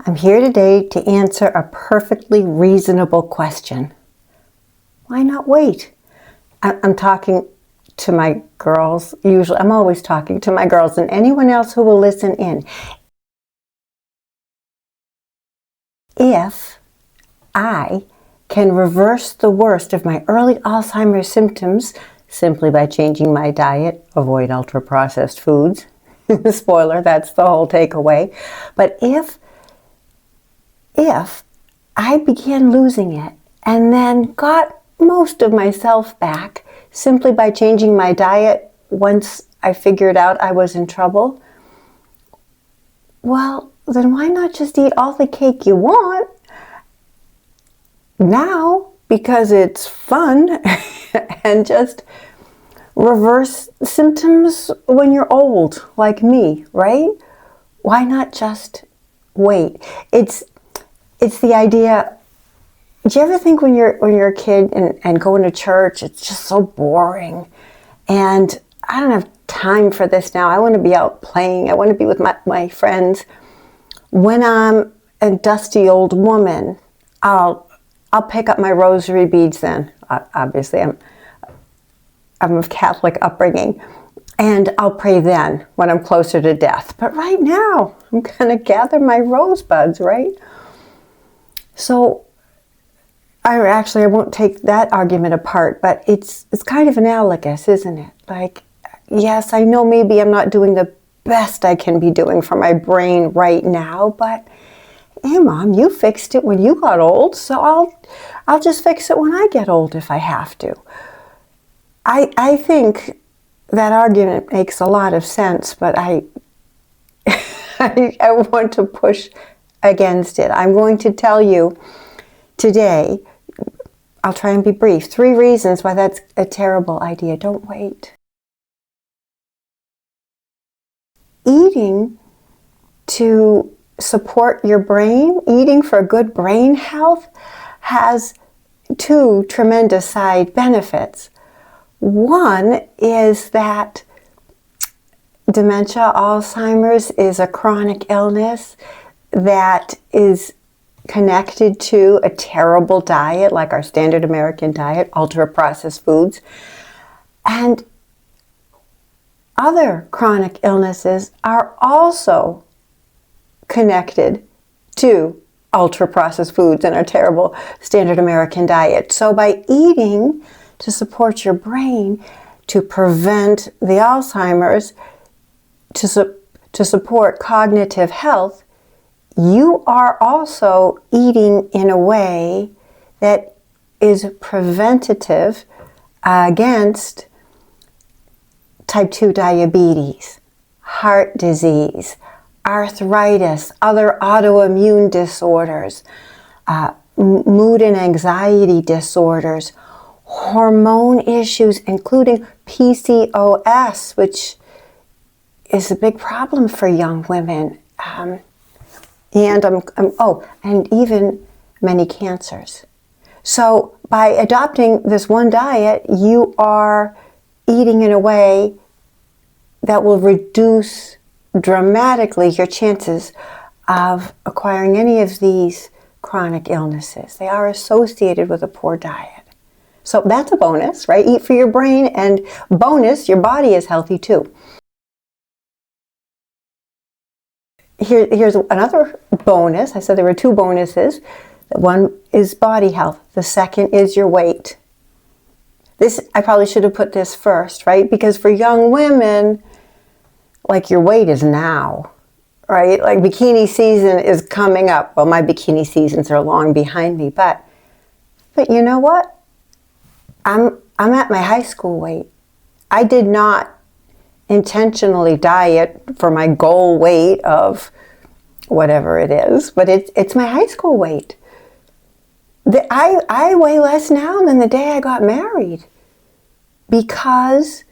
I'm here today to answer a perfectly reasonable question. Why not wait? I'm talking to my girls. Usually, I'm always talking to my girls and anyone else who will listen in. If I can reverse the worst of my early Alzheimer's symptoms simply by changing my diet, avoid ultra-processed foods. Spoiler, that's the whole takeaway. But if I began losing it and then got most of myself back simply by changing my diet once I figured out I was in trouble, well, then why not just eat all the cake you want now because it's fun and just reverse symptoms when you're old, like me, right? Why not just wait? It's the idea. Do you ever think when you're a kid and going to church, it's just so boring, and I don't have time for this now. I want to be out playing. I want to be with my friends. When I'm a dusty old woman, I'll pick up my rosary beads then. Obviously, I'm of Catholic upbringing, and I'll pray then when I'm closer to death. But right now, I'm going to gather my rosebuds, right? So I won't take that argument apart, but it's kind of analogous, isn't it? Like, yes, I know maybe I'm not doing the best I can be doing for my brain right now, but hey, Mom, you fixed it when you got old, so I'll just fix it when I get old if I have to. I think that argument makes a lot of sense, but I want to push against it. I'm going to tell you today, I'll try and be brief, 3 reasons why that's a terrible idea. Don't wait. Eating to support your brain, eating for good brain health, has 2 tremendous side benefits. One is that dementia, Alzheimer's, is a chronic illness that is connected to a terrible diet, like our standard American diet, ultra-processed foods. And other chronic illnesses are also connected to ultra-processed foods and our terrible standard American diet. So by eating to support your brain, to prevent the Alzheimer's, to support cognitive health, you are also eating in a way that is preventative against type 2 diabetes, heart disease, arthritis, other autoimmune disorders, mood and anxiety disorders, hormone issues, including PCOS, which is a big problem for young women, and even many cancers. So by adopting this one diet, you are eating in a way that will reduce dramatically your chances of acquiring any of these chronic illnesses. They are associated with a poor diet. So that's a bonus, right? Eat for your brain, and bonus, your body is healthy too. Here's another bonus. I said there were 2 bonuses. One is body health. The second is your weight. I probably should have put this first, right? Because for young women, like, your weight is now, right? Like, bikini season is coming up. Well, my bikini seasons are long behind me, but you know what? I'm at my high school weight. I did not intentionally diet for my goal weight of whatever it is, but it's my high school weight. I weigh less now than the day I got married because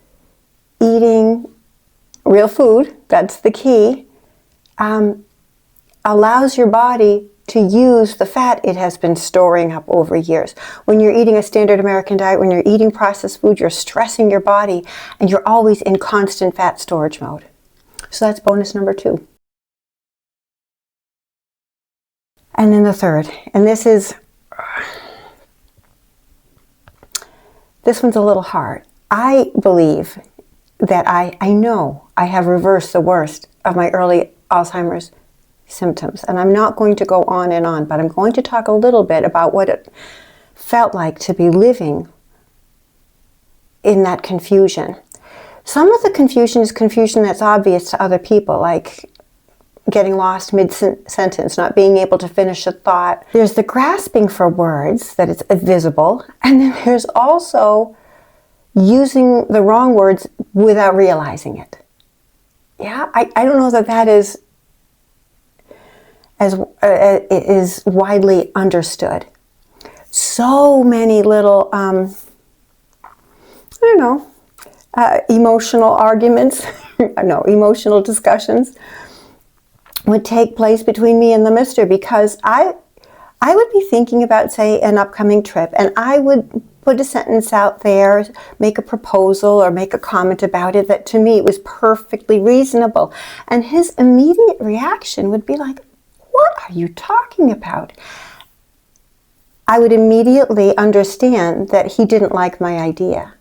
eating real food, that's the key, allows your body to use the fat it has been storing up over years. When you're eating a standard American diet, when you're eating processed food, you're stressing your body and you're always in constant fat storage mode. So that's bonus number 2. And then the third, and this one's a little hard. I believe that I know I have reversed the worst of my early Alzheimer's symptoms. And I'm not going to go on and on, but I'm going to talk a little bit about what it felt like to be living in that confusion. Some of the confusion is confusion that's obvious to other people, like getting lost mid-sentence, not being able to finish a thought. There's the grasping for words, that it's visible, and then there's also using the wrong words without realizing it. Yeah, I don't know that is is widely understood. So many little, emotional arguments, emotional discussions would take place between me and the mister, because I would be thinking about, say, an upcoming trip, and I would put a sentence out there, make a proposal or make a comment about it that to me was perfectly reasonable. And his immediate reaction would be like, "What are you talking about?" I would immediately understand that he didn't like my idea.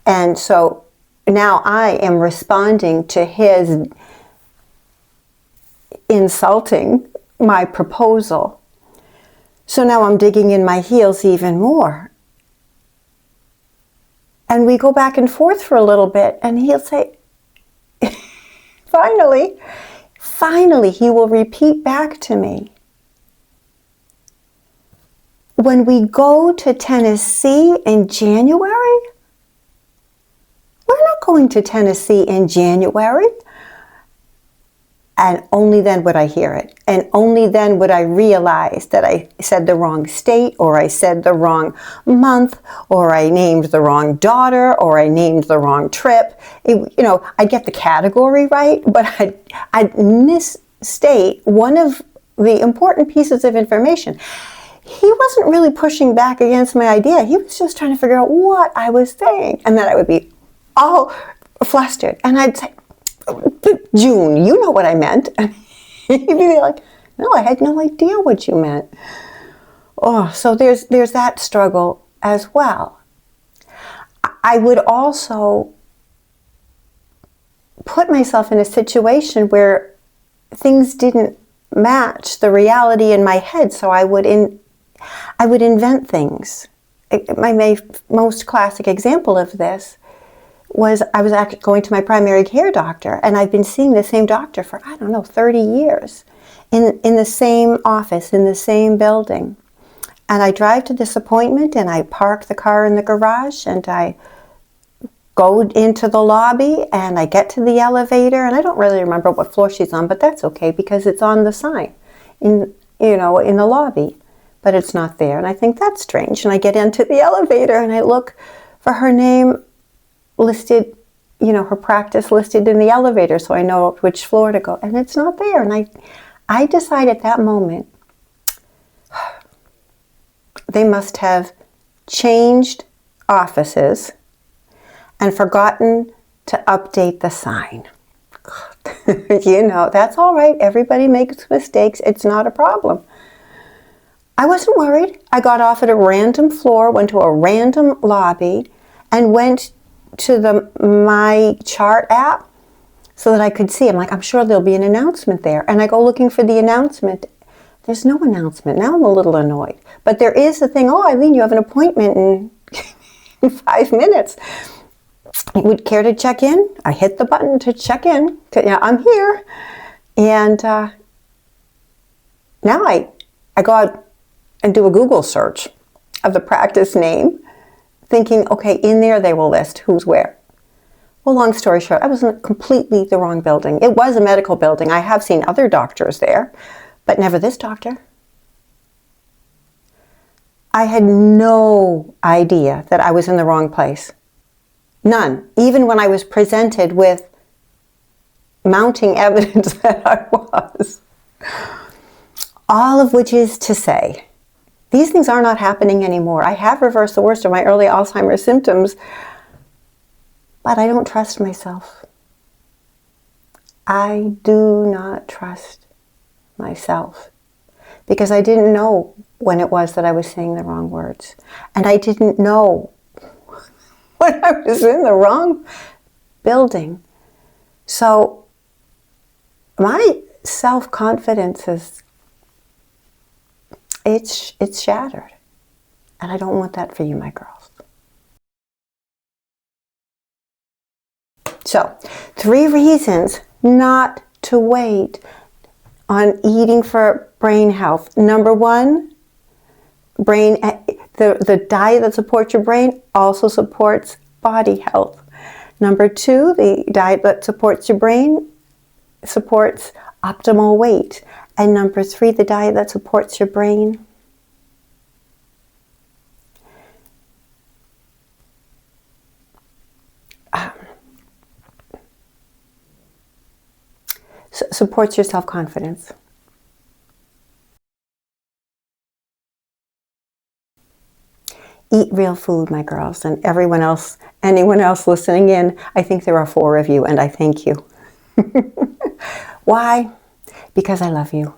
And so now I am responding to his insulting my proposal. So now I'm digging in my heels even more. And we go back and forth for a little bit, and he'll say, finally, he will repeat back to me, "When we go to Tennessee in January?" "We're not going to Tennessee in January." And only then would I hear it. And only then would I realize that I said the wrong state, or I said the wrong month, or I named the wrong daughter, or I named the wrong trip. I'd get the category right, but I'd misstate one of the important pieces of information. He wasn't really pushing back against my idea. He was just trying to figure out what I was saying. And then I would be all flustered. And I'd say, "June, you know what I meant." And he'd be like, "No, I had no idea what you meant." Oh, so there's that struggle as well. I would also put myself in a situation where things didn't match the reality in my head, so I would invent things. My most classic example of this was I was actually going to my primary care doctor, and I've been seeing the same doctor for, 30 years in the same office, in the same building. And I drive to this appointment, and I park the car in the garage, and I go into the lobby, and I get to the elevator, and I don't really remember what floor she's on, but that's okay because it's on the sign in the lobby, but it's not there. And I think that's strange. And I get into the elevator, and I look for her name listed, her practice listed in the elevator, so I know which floor to go, and it's not there. And I decide at that moment, they must have changed offices and forgotten to update the sign. That's all right. Everybody makes mistakes. It's not a problem. I wasn't worried. I got off at a random floor, went to a random lobby, and went to my chart app so that I could see. I'm like, I'm sure there'll be an announcement there. And I go looking for the announcement. There's no announcement. Now I'm a little annoyed. But there is a thing, Eileen, you have an appointment in 5 minutes. Would care to check in? I hit the button to check in. I'm here. And now I go out and do a Google search of the practice name, thinking, okay, in there they will list who's where. Well, long story short, I was in completely the wrong building. It was a medical building. I have seen other doctors there, but never this doctor. I had no idea that I was in the wrong place. None. Even when I was presented with mounting evidence that I was. All of which is to say, these things are not happening anymore. I have reversed the worst of my early Alzheimer's symptoms, but I don't trust myself. I do not trust myself. because I didn't know when it was that I was saying the wrong words. And I didn't know when I was in the wrong building. So my self-confidence is, it's shattered. And I don't want that for you, my girls. So, 3 reasons not to wait on eating for brain health. Number 1, the diet that supports your brain also supports body health. Number 2, the diet that supports your brain supports optimal weight. And number 3, the diet that supports your brain supports your self-confidence. Eat real food, my girls, and anyone else listening in. I think there are 4 of you, and I thank you. Why? Because I love you.